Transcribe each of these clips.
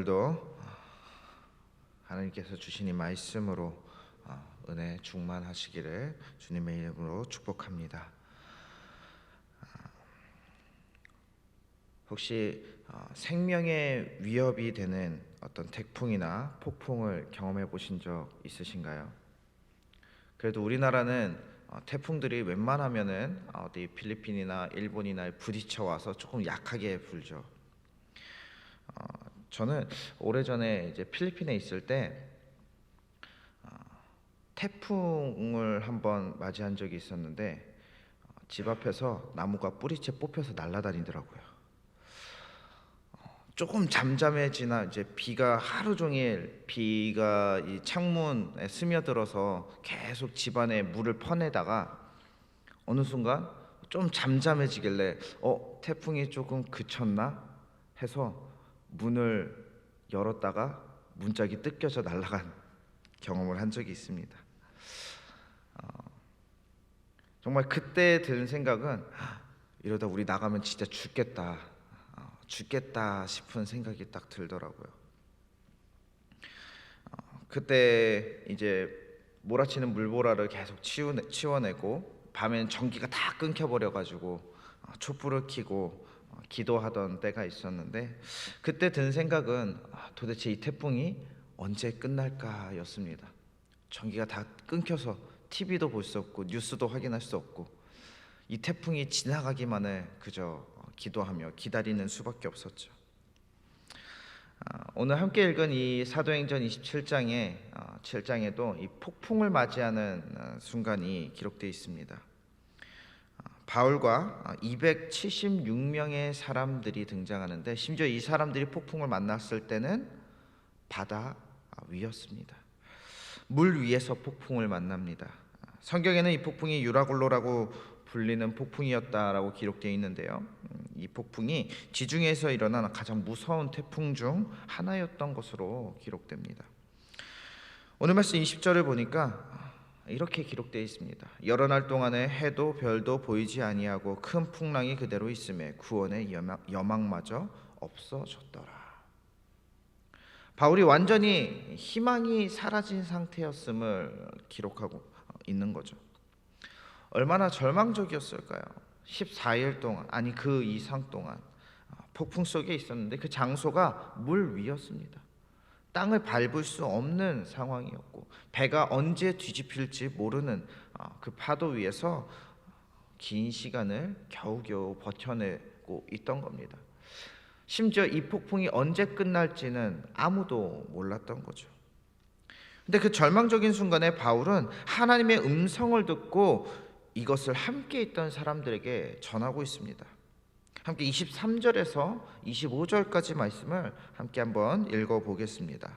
오늘도 하나님께서 주신 이 말씀으로 은혜 충만하시기를 주님의 이름으로 축복합니다. 혹시 생명에 위협이 되는 어떤 태풍이나 폭풍을 경험해 보신 적 있으신가요? 그래도 우리나라는 태풍들이 웬만하면은 어디 필리핀이나 일본이나 부딪혀 와서 조금 약하게 불죠. 저는 오래전에 이제 필리핀에 있을 때 태풍을 한번 맞이한 적이 있었는데 집 앞에서 나무가 뿌리채 뽑혀서 날아다니더라고요. 조금 잠잠해지나 이제 비가 하루 종일 비가 이 창문에 스며들어서 계속 집안에 물을 퍼내다가 어느 순간 좀 잠잠해지길래 태풍이 조금 그쳤나 해서 문을 열었다가 문짝이 뜯겨져 날아간 경험을 한 적이 있습니다. 정말 그때 드는 생각은 이러다 우리 나가면 진짜 죽겠다 싶은 생각이 딱 들더라고요. 그때 이제 몰아치는 물보라를 계속 치워내고 밤엔 전기가 다 끊겨버려가지고 촛불을 켜고 기도하던 때가 있었는데 그때 든 생각은 도대체 이 태풍이 언제 끝날까였습니다. 전기가 다 끊겨서 TV도 볼 수 없고 뉴스도 확인할 수 없고 이 태풍이 지나가기만을 그저 기도하며 기다리는 수밖에 없었죠. 오늘 함께 읽은 이 사도행전 7장에도 이 폭풍을 맞이하는 순간이 기록되어 있습니다. 바울과 276명의 사람들이 등장하는데 심지어 이 사람들이 폭풍을 만났을 때는 바다 위였습니다. 물 위에서 폭풍을 만납니다. 성경에는 이 폭풍이 유라굴로라고 불리는 폭풍이었다라고 기록되어 있는데요. 이 폭풍이 지중해에서 일어난 가장 무서운 태풍 중 하나였던 것으로 기록됩니다. 오늘 말씀 20절을 보니까 이렇게 기록되어 있습니다. 여러 날 동안에 해도 별도 보이지 아니하고 큰 풍랑이 그대로 있음에 구원의 여망마저 없어졌더라. 바울이 완전히 희망이 사라진 상태였음을 기록하고 있는 거죠. 얼마나 절망적이었을까요? 14일 동안, 아니 그 이상 동안 폭풍 속에 있었는데 그 장소가 물 위였습니다. 땅을 밟을 수 없는 상황이었고 배가 언제 뒤집힐지 모르는 그 파도 위에서 긴 시간을 겨우겨우 버텨내고 있던 겁니다. 심지어 이 폭풍이 언제 끝날지는 아무도 몰랐던 거죠. 근데 그 절망적인 순간에 바울은 하나님의 음성을 듣고 이것을 함께 있던 사람들에게 전하고 있습니다. 함께 23절에서 25절까지 말씀을 함께 한번 읽어보겠습니다.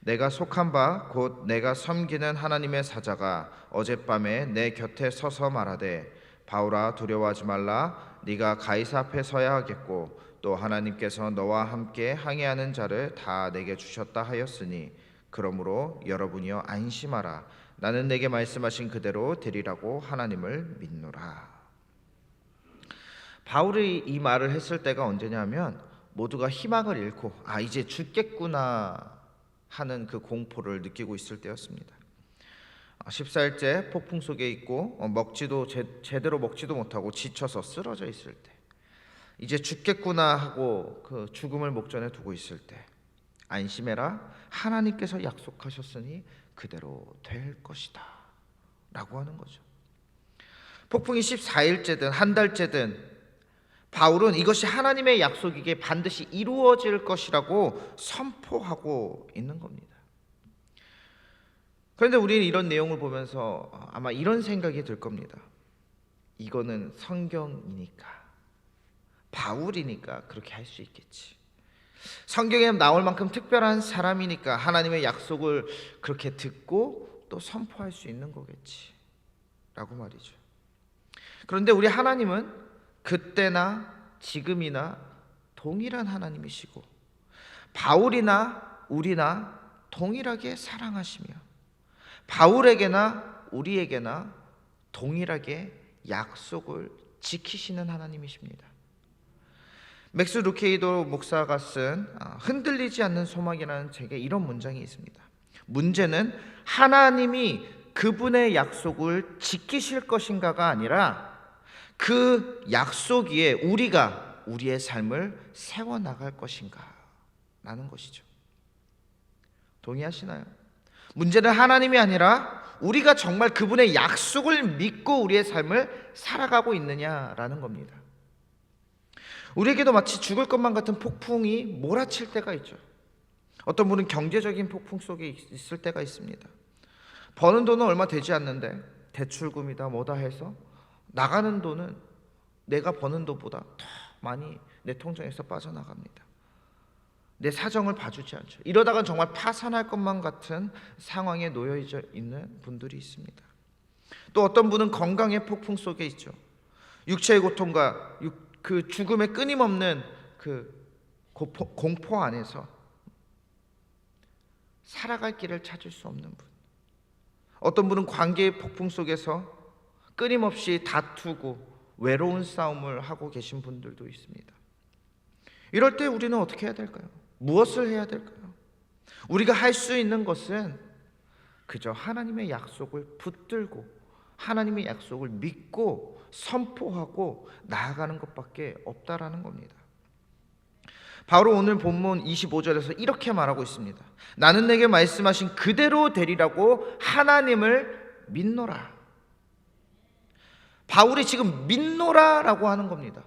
내가 속한 바 곧 내가 섬기는 하나님의 사자가 어젯밤에 내 곁에 서서 말하되 바울아 두려워하지 말라. 네가 가이사 앞에 서야 하겠고 또 하나님께서 너와 함께 항해하는 자를 다 내게 주셨다 하였으니 그러므로 여러분이여 안심하라. 나는 내게 말씀하신 그대로 되리라고 하나님을 믿노라. 바울이 이 말을 했을 때가 언제냐면 모두가 희망을 잃고 이제 죽겠구나 하는 그 공포를 느끼고 있을 때였습니다. 14일째 폭풍 속에 있고 제대로 먹지도 못하고 지쳐서 쓰러져 있을 때 이제 죽겠구나 하고 그 죽음을 목전에 두고 있을 때 안심해라. 하나님께서 약속하셨으니 그대로 될 것이다 라고 하는 거죠. 폭풍이 14일째든 한 달째든 바울은 이것이 하나님의 약속이기에 반드시 이루어질 것이라고 선포하고 있는 겁니다. 그런데 우리는 이런 내용을 보면서 아마 이런 생각이 들 겁니다. 이거는 성경이니까, 바울이니까 그렇게 할 수 있겠지. 성경에 나올 만큼 특별한 사람이니까 하나님의 약속을 그렇게 듣고 또 선포할 수 있는 거겠지 라고 말이죠. 그런데 우리 하나님은 그때나 지금이나 동일한 하나님이시고 바울이나 우리나 동일하게 사랑하시며 바울에게나 우리에게나 동일하게 약속을 지키시는 하나님이십니다. 맥스 루케이도 목사가 쓴 흔들리지 않는 소망이라는 책에 이런 문장이 있습니다. 문제는 하나님이 그분의 약속을 지키실 것인가가 아니라 그 약속 위에 우리가 우리의 삶을 세워나갈 것인가 라는 것이죠. 동의하시나요? 문제는 하나님이 아니라 우리가 정말 그분의 약속을 믿고 우리의 삶을 살아가고 있느냐라는 겁니다. 우리에게도 마치 죽을 것만 같은 폭풍이 몰아칠 때가 있죠. 어떤 분은 경제적인 폭풍 속에 있을 때가 있습니다. 버는 돈은 얼마 되지 않는데 대출금이다 뭐다 해서 나가는 돈은 내가 버는 돈보다 더 많이 내 통장에서 빠져나갑니다. 내 사정을 봐주지 않죠. 이러다가 정말 파산할 것만 같은 상황에 놓여 있는 분들이 있습니다. 또 어떤 분은 건강의 폭풍 속에 있죠. 육체의 고통과 그 죽음의 끊임없는 그 공포 안에서 살아갈 길을 찾을 수 없는 분. 어떤 분은 관계의 폭풍 속에서 끊임없이 다투고 외로운 싸움을 하고 계신 분들도 있습니다. 이럴 때 우리는 어떻게 해야 될까요? 무엇을 해야 될까요? 우리가 할 수 있는 것은 그저 하나님의 약속을 붙들고 하나님의 약속을 믿고 선포하고 나아가는 것밖에 없다라는 겁니다. 바로 오늘 본문 25절에서 이렇게 말하고 있습니다. 나는 내게 말씀하신 그대로 되리라고 하나님을 믿노라. 바울이 지금 믿노라라고 하는 겁니다.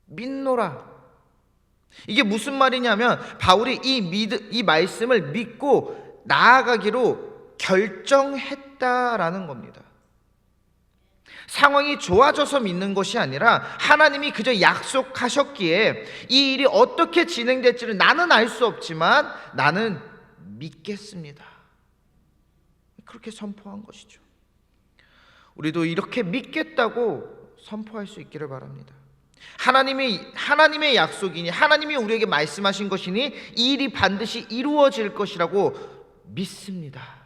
믿노라. 이게 무슨 말이냐면 바울이 이 말씀을 믿고 나아가기로 결정했다라는 겁니다. 상황이 좋아져서 믿는 것이 아니라 하나님이 그저 약속하셨기에 이 일이 어떻게 진행될지는 나는 알 수 없지만 나는 믿겠습니다. 그렇게 선포한 것이죠. 우리도 이렇게 믿겠다고 선포할 수 있기를 바랍니다. 하나님의 약속이니 하나님이 우리에게 말씀하신 것이니 이 일이 반드시 이루어질 것이라고 믿습니다.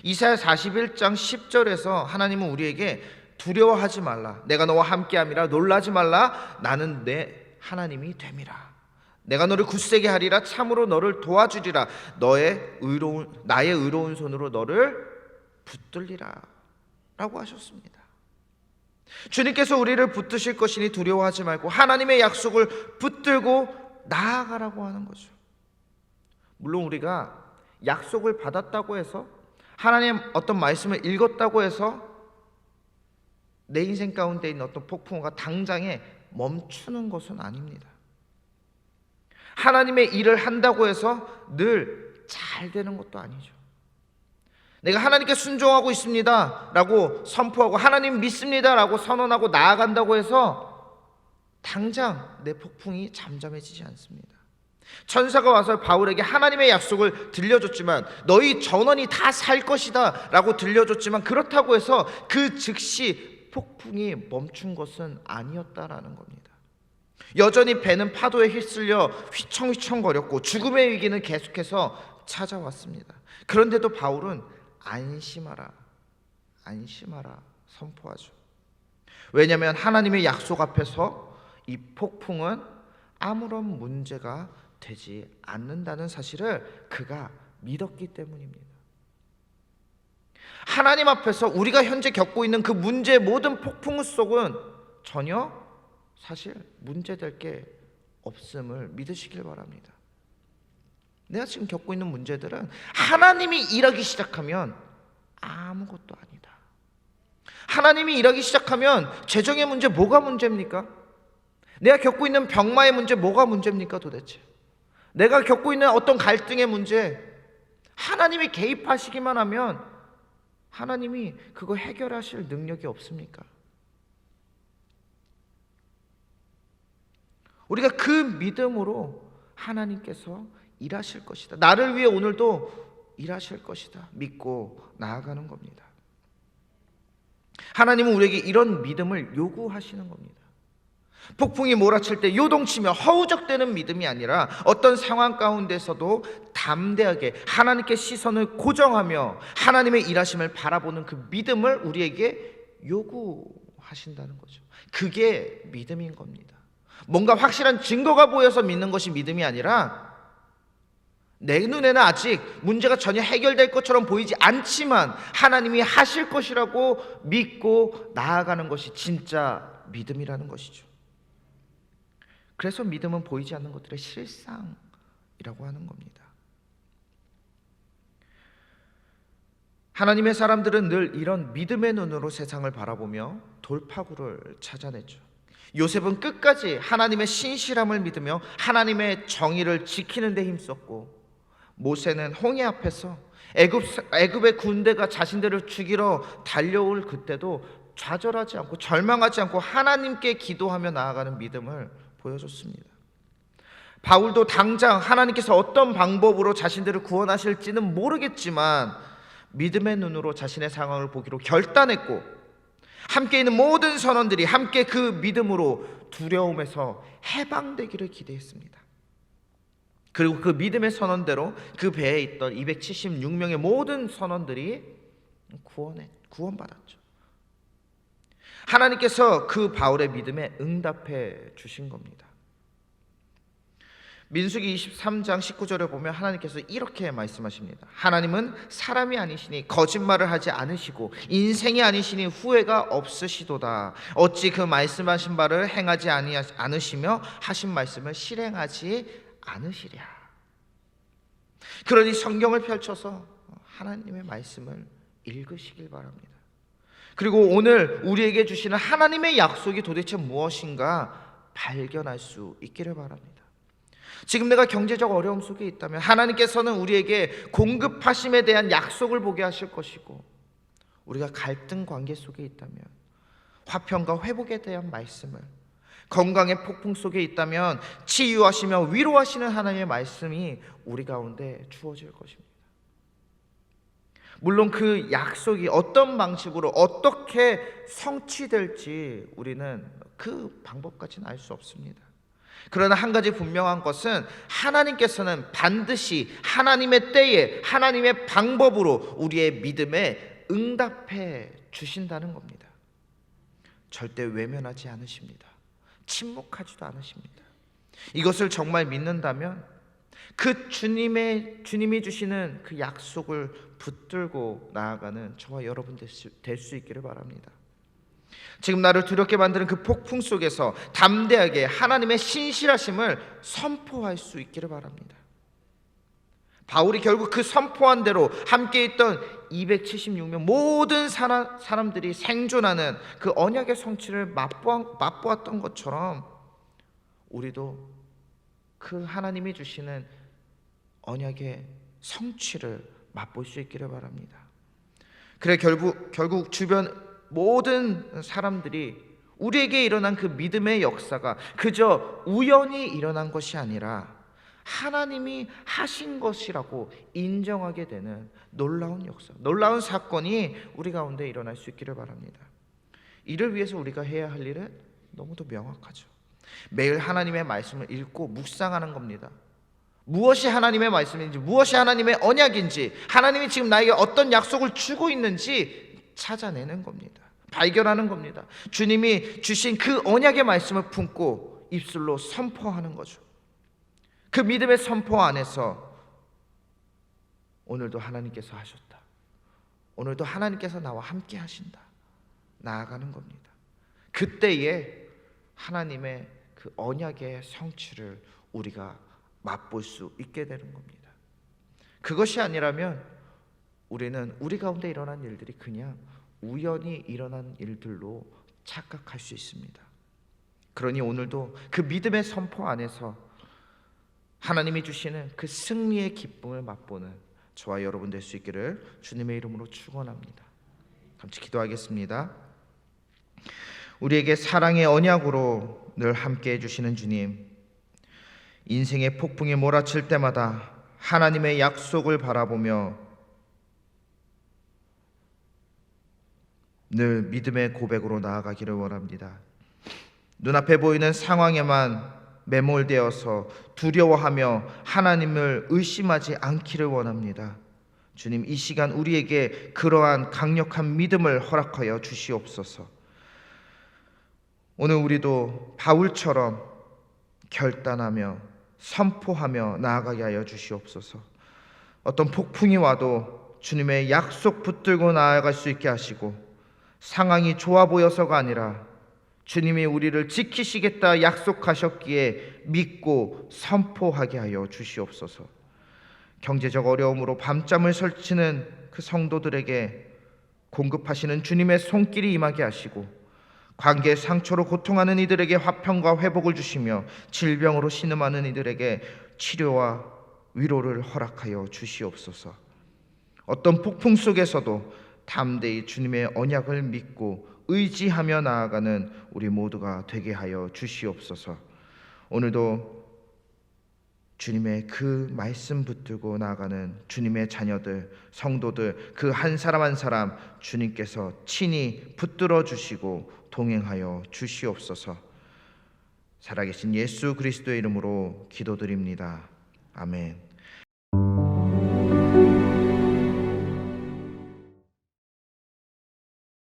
이사야 41장 10절에서 하나님은 우리에게 두려워하지 말라. 내가 너와 함께함이라. 놀라지 말라. 나는 내 하나님이 됨이라. 내가 너를 굳세게 하리라. 참으로 너를 도와주리라. 나의 의로운 손으로 너를 붙들리라 라고 하셨습니다. 주님께서 우리를 붙드실 것이니 두려워하지 말고 하나님의 약속을 붙들고 나아가라고 하는 거죠. 물론 우리가 약속을 받았다고 해서 하나님 어떤 말씀을 읽었다고 해서 내 인생 가운데 있는 어떤 폭풍우가 당장에 멈추는 것은 아닙니다. 하나님의 일을 한다고 해서 늘 잘 되는 것도 아니죠. 내가 하나님께 순종하고 있습니다 라고 선포하고 하나님 믿습니다 라고 선언하고 나아간다고 해서 당장 내 폭풍이 잠잠해지지 않습니다. 천사가 와서 바울에게 하나님의 약속을 들려줬지만 너희 전원이 다 살 것이다 라고 들려줬지만 그렇다고 해서 그 즉시 폭풍이 멈춘 것은 아니었다라는 겁니다. 여전히 배는 파도에 휩쓸려 휘청휘청거렸고 죽음의 위기는 계속해서 찾아왔습니다. 그런데도 바울은 안심하라 선포하죠. 왜냐하면 하나님의 약속 앞에서 이 폭풍은 아무런 문제가 되지 않는다는 사실을 그가 믿었기 때문입니다. 하나님 앞에서 우리가 현재 겪고 있는 그 문제의 모든 폭풍 속은 전혀 사실 문제될 게 없음을 믿으시길 바랍니다. 내가 지금 겪고 있는 문제들은 하나님이 일하기 시작하면 아무것도 아니다. 하나님이 일하기 시작하면 재정의 문제 뭐가 문제입니까? 내가 겪고 있는 병마의 문제 뭐가 문제입니까 도대체? 내가 겪고 있는 어떤 갈등의 문제 하나님이 개입하시기만 하면 하나님이 그거 해결하실 능력이 없습니까? 우리가 그 믿음으로 하나님께서 일하실 것이다. 나를 위해 오늘도 일하실 것이다. 믿고 나아가는 겁니다. 하나님은 우리에게 이런 믿음을 요구하시는 겁니다. 폭풍이 몰아칠 때 요동치며 허우적대는 믿음이 아니라 어떤 상황 가운데서도 담대하게 하나님께 시선을 고정하며 하나님의 일하심을 바라보는 그 믿음을 우리에게 요구하신다는 거죠. 그게 믿음인 겁니다. 뭔가 확실한 증거가 보여서 믿는 것이 믿음이 아니라 내 눈에는 아직 문제가 전혀 해결될 것처럼 보이지 않지만 하나님이 하실 것이라고 믿고 나아가는 것이 진짜 믿음이라는 것이죠. 그래서 믿음은 보이지 않는 것들의 실상이라고 하는 겁니다. 하나님의 사람들은 늘 이런 믿음의 눈으로 세상을 바라보며 돌파구를 찾아냈죠. 요셉은 끝까지 하나님의 신실함을 믿으며 하나님의 정의를 지키는 데 힘썼고, 모세는 홍해 앞에서 애굽의 군대가 자신들을 죽이러 달려올 그때도 좌절하지 않고 절망하지 않고 하나님께 기도하며 나아가는 믿음을 보여줬습니다. 바울도 당장 하나님께서 어떤 방법으로 자신들을 구원하실지는 모르겠지만 믿음의 눈으로 자신의 상황을 보기로 결단했고, 함께 있는 모든 선원들이 함께 그 믿음으로 두려움에서 해방되기를 기대했습니다. 그리고 그 믿음의 선언대로 그 배에 있던 276명의 모든 선원들이 구원받았죠. 하나님께서 그 바울의 믿음에 응답해 주신 겁니다. 민수기 23장 19절에 보면 하나님께서 이렇게 말씀하십니다. 하나님은 사람이 아니시니 거짓말을 하지 않으시고 인생이 아니시니 후회가 없으시도다. 어찌 그 말씀하신 바를 행하지 않으시며 하신 말씀을 실행하지 않으시랴. 그러니 성경을 펼쳐서 하나님의 말씀을 읽으시길 바랍니다. 그리고 오늘 우리에게 주시는 하나님의 약속이 도대체 무엇인가 발견할 수 있기를 바랍니다. 지금 내가 경제적 어려움 속에 있다면 하나님께서는 우리에게 공급하심에 대한 약속을 보게 하실 것이고, 우리가 갈등 관계 속에 있다면 화평과 회복에 대한 말씀을, 건강의 폭풍 속에 있다면 치유하시며 위로하시는 하나님의 말씀이 우리 가운데 주어질 것입니다. 물론 그 약속이 어떤 방식으로 어떻게 성취될지 우리는 그 방법까지는 알 수 없습니다. 그러나 한 가지 분명한 것은 하나님께서는 반드시 하나님의 때에 하나님의 방법으로 우리의 믿음에 응답해 주신다는 겁니다. 절대 외면하지 않으십니다. 침묵하지도 않으십니다. 이것을 정말 믿는다면 그 주님이 주시는 그 약속을 붙들고 나아가는 저와 여러분 될 수 있기를 바랍니다. 지금 나를 두렵게 만드는 그 폭풍 속에서 담대하게 하나님의 신실하심을 선포할 수 있기를 바랍니다. 바울이 결국 그 선포한 대로 함께 있던 276명 모든 사람들이 생존하는 그 언약의 성취를 맛보았던 것처럼 우리도 그 하나님이 주시는 언약의 성취를 맛볼 수 있기를 바랍니다. 그래 결국 주변 모든 사람들이 우리에게 일어난 그 믿음의 역사가 그저 우연히 일어난 것이 아니라 하나님이 하신 것이라고 인정하게 되는 놀라운 역사, 놀라운 사건이 우리 가운데 일어날 수 있기를 바랍니다. 이를 위해서 우리가 해야 할 일은 너무도 명확하죠. 매일 하나님의 말씀을 읽고 묵상하는 겁니다. 무엇이 하나님의 말씀인지, 무엇이 하나님의 언약인지, 하나님이 지금 나에게 어떤 약속을 주고 있는지 찾아내는 겁니다. 발견하는 겁니다. 주님이 주신 그 언약의 말씀을 품고 입술로 선포하는 거죠. 그 믿음의 선포 안에서 오늘도 하나님께서 하셨다, 오늘도 하나님께서 나와 함께 하신다, 나아가는 겁니다. 그때에 하나님의 그 언약의 성취를 우리가 맛볼 수 있게 되는 겁니다. 그것이 아니라면 우리는 우리 가운데 일어난 일들이 그냥 우연히 일어난 일들로 착각할 수 있습니다. 그러니 오늘도 그 믿음의 선포 안에서 하나님이 주시는 그 승리의 기쁨을 맛보는 저와 여러분 될 수 있기를 주님의 이름으로 축원합니다. 같이 기도하겠습니다. 우리에게 사랑의 언약으로 늘 함께 해주시는 주님, 인생의 폭풍이 몰아칠 때마다 하나님의 약속을 바라보며 늘 믿음의 고백으로 나아가기를 원합니다. 눈앞에 보이는 상황에만 매몰되어서 두려워하며 하나님을 의심하지 않기를 원합니다. 주님, 이 시간 우리에게 그러한 강력한 믿음을 허락하여 주시옵소서. 오늘 우리도 바울처럼 결단하며 선포하며 나아가게 하여 주시옵소서. 어떤 폭풍이 와도 주님의 약속 붙들고 나아갈 수 있게 하시고, 상황이 좋아 보여서가 아니라 주님이 우리를 지키시겠다 약속하셨기에 믿고 선포하게 하여 주시옵소서. 경제적 어려움으로 밤잠을 설치는 그 성도들에게 공급하시는 주님의 손길이 임하게 하시고, 관계 상처로 고통하는 이들에게 화평과 회복을 주시며, 질병으로 신음하는 이들에게 치료와 위로를 허락하여 주시옵소서. 어떤 폭풍 속에서도 담대히 주님의 언약을 믿고 의지하며 나아가는 우리 모두가 되게 하여 주시옵소서. 오늘도 주님의 그 말씀 붙들고 나아가는 주님의 자녀들, 성도들 그 한 사람 한 사람 주님께서 친히 붙들어 주시고 동행하여 주시옵소서. 살아계신 예수 그리스도의 이름으로 기도드립니다. 아멘.